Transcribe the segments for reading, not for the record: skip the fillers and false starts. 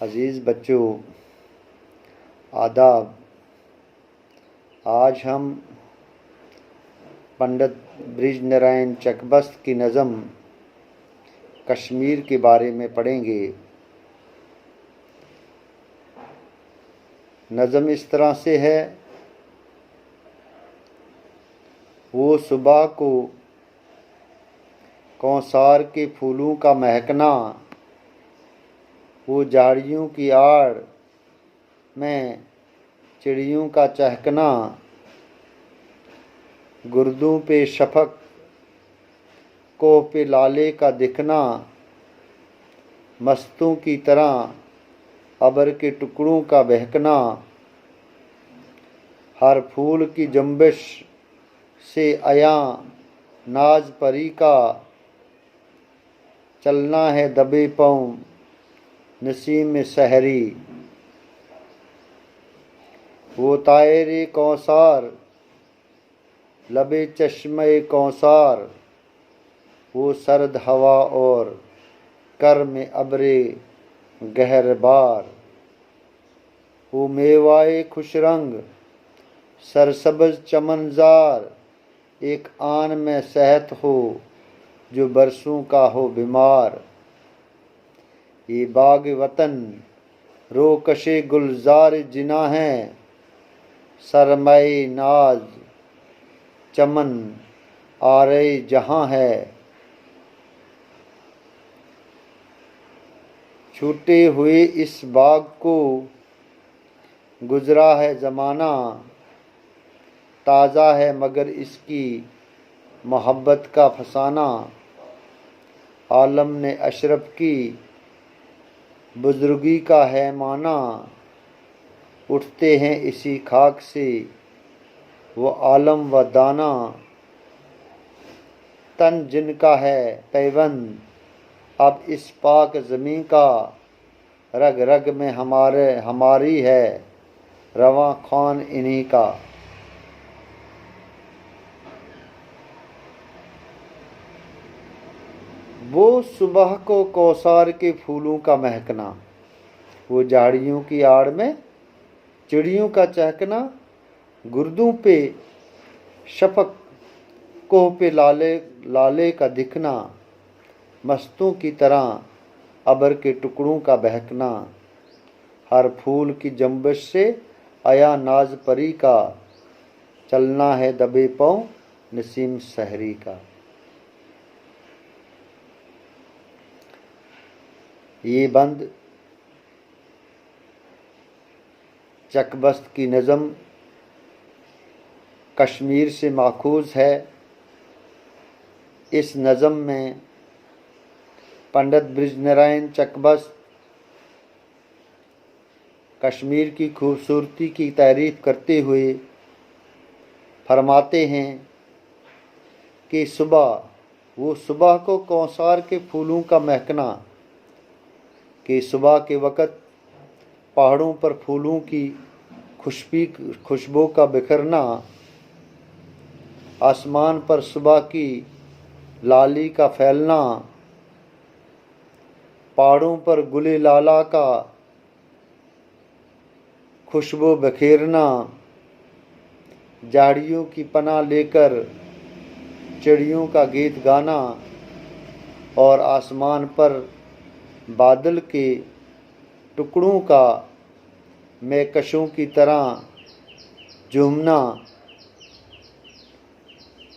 अज़ीज़ बच्चों, आदाब। आज हम पंडित ब्रिज नारायण चकबस्त की नज़म कश्मीर के बारे में पढ़ेंगे। नज़म इस तरह से है। वो सुबह को कौसार के फूलों का महकना, वो झाड़ियों की आड़ में चिड़ियों का चहकना, गुर्दों पे शफक कोह पे लाले का दिखना, मस्तों की तरह अबर के टुकड़ों का बहकना, हर फूल की जंबिश से आया नाज परी का, चलना है दबे पाँव नसीम सहरी। वो तायरे कौसार लबे चश्मे कौसार, वो सर्द हवा और कर में अबरे गहरबार, वो मेवाए खुश रंग सरसब्ज चमनजार, एक आन में सेहत हो जो बरसों का हो बीमार। ये बाग वतन रोकशे गुलजार जिना है, सरमाए नाज चमन आरे जहाँ है। छूटे हुए इस बाग को गुजरा है ज़माना, ताज़ा है मगर इसकी मोहब्बत का फसाना। आलम ने अशरफ की बुजुर्गी का है माना, उठते हैं इसी खाक से वो आलम व दाना। तन जिनका है पैबंद अब इस पाक ज़मीं का, रग रग में हमारी है रवां ख़्वान इन्हीं का। वो सुबह को कौसार के फूलों का महकना, वो झाड़ियों की आड़ में चिड़ियों का चहकना, गुर्दों पे शफक कोह पे लाले का दिखना, मस्तों की तरह अबर के टुकड़ों का बहकना, हर फूल की जंबिश से आया नाज परी का, चलना है दबे पाँव नसीम सहरी का। ये बंद चकबस्त की नज़म कश्मीर से माखूज़ है। इस नज़म में पंडित ब्रिज नारायण चकबस्त कश्मीर की खूबसूरती की तारीफ़ करते हुए फरमाते हैं कि वो सुबह को कौसार के फूलों का महकना, कि सुबह के वक़्त पहाड़ों पर फूलों की खुशबू का बिखरना, आसमान पर सुबह की लाली का फैलना, पहाड़ों पर गुले लाला का खुशबू बिखेरना, झाड़ियों की पनाह लेकर चिड़ियों का गीत गाना और आसमान पर बादल के टुकड़ों का मेकशों की तरह झूमना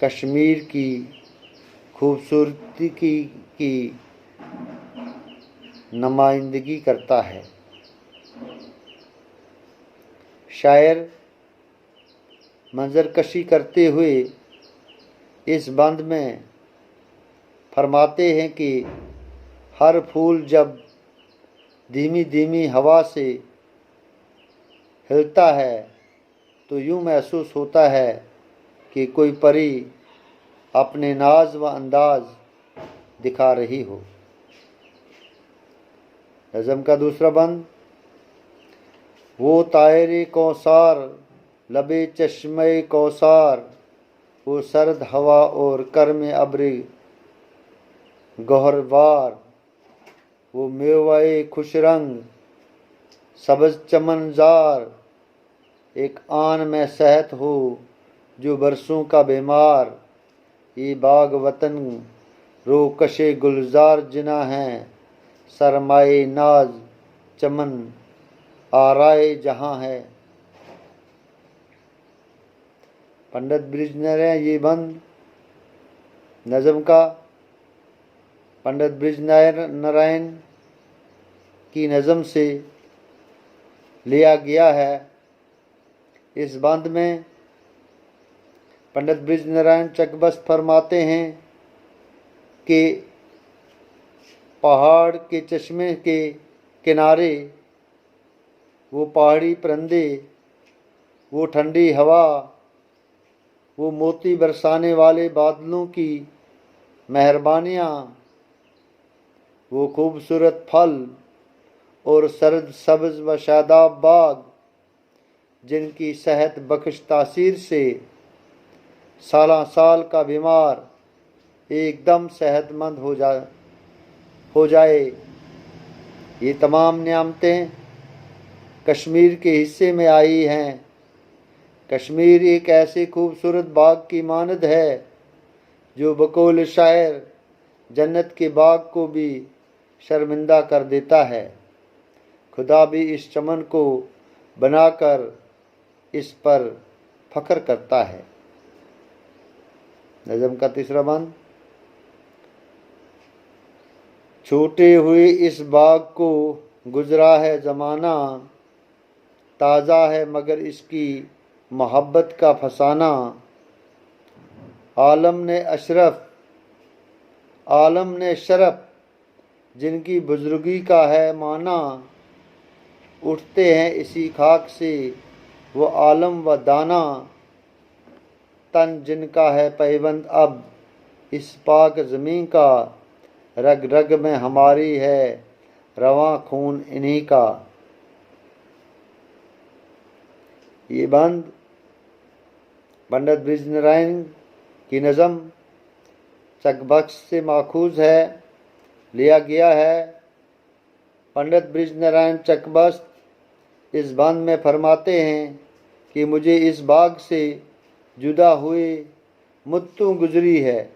कश्मीर की खूबसूरती की नुमाइंदगी करता है। शायर मंजरकशी करते हुए इस बंद में फरमाते हैं कि हर फूल जब धीमी धीमी हवा से हिलता है तो यूँ महसूस होता है कि कोई परी अपने नाज व अंदाज दिखा रही हो। नज़म का दूसरा बंद। वो तायरे कौसार लबे चश्मे कौसार, वो सर्द हवा और कर में अब्र गौहरबार, वो मेवाए खुश रंग सब्ज चमनजार एक आन में सेहत हो जो बरसों का बीमार। ये बाग वतन रो कशे गुलजार जिना है, सरमाए नाज चमन आराए जहाँ है। पंडित ब्रिजनारायण ये बंद नज़म का पंडित ब्रिजनारायण की नज़म से लिया गया है। इस बंद में पंडित ब्रिजनारायण चकबस्त फरमाते हैं कि पहाड़ के चश्मे के किनारे वो पहाड़ी परिंदे, वो ठंडी हवा, वो मोती बरसाने वाले बादलों की मेहरबानियाँ, वो खूबसूरत फल और सर्द सब्ज व शादाब बाग जिनकी सेहत बख्श तासीर से साला साल का बीमार एकदम सेहतमंद हो जाए। ये तमाम नियामतें कश्मीर के हिस्से में आई हैं। कश्मीर एक ऐसे खूबसूरत बाग की मानद है जो बकौल शायर जन्नत के बाग को भी शर्मिंदा कर देता है। खुदा भी इस चमन को बनाकर इस पर फख्र करता है। नज़म का तीसरा बंद। छूटे हुए इस बाग को गुजरा है ज़माना, ताज़ा है मगर इसकी मोहब्बत का फसाना। आलम ने शरफ जिनकी बुजुर्गी का है माना, उठते हैं इसी खाक से वो आलम व दाना। तन जिनका है पैबंद अब इस पाक ज़मीं का, रग रग में हमारी है रवां खून इन्हीं का। ये बंद पंडित ब्रिजनारायण की नज़म चकबस्त से माखूज है, लिया गया है। पंडित ब्रिजनारायण चकबस्त इस बंद में फरमाते हैं कि मुझे इस बाग से जुदा हुए मुद्दतों गुजरी है।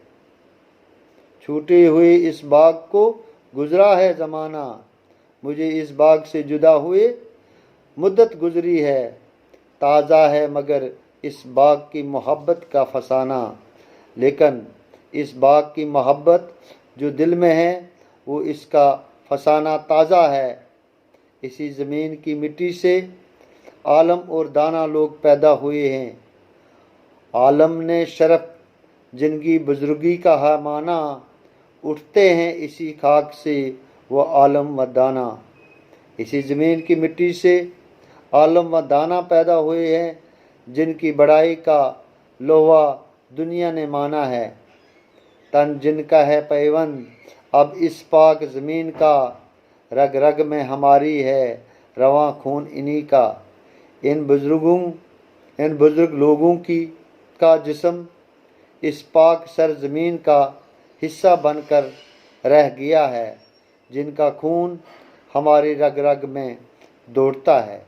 छूटे हुए इस बाग को गुजरा है ज़माना, मुझे इस बाग से जुदा हुए मुद्दत गुजरी है। ताज़ा है मगर इस बाग की मोहब्बत का फसाना, लेकिन इस बाग की मोहब्बत जो दिल में है वो इसका फसाना ताज़ा है। इसी ज़मीन की मिट्टी से आलम और दाना लोग पैदा हुए हैं। आलम ने शरफ जिनकी बुजुर्गी का है माना, उठते हैं इसी खाक से वो आलम व दाना। इसी ज़मीन की मिट्टी से आलम व दाना पैदा हुए हैं जिनकी बड़ाई का लोहा दुनिया ने माना है। तन जिनका है पैबंद अब इस पाक ज़मीन का, रग रग में हमारी है रवां खून इन्हीं का। इन बुजुर्ग लोगों का जिस्म इस पाक सरजमीन का हिस्सा बनकर रह गया है, जिनका खून हमारी रग रग में दौड़ता है।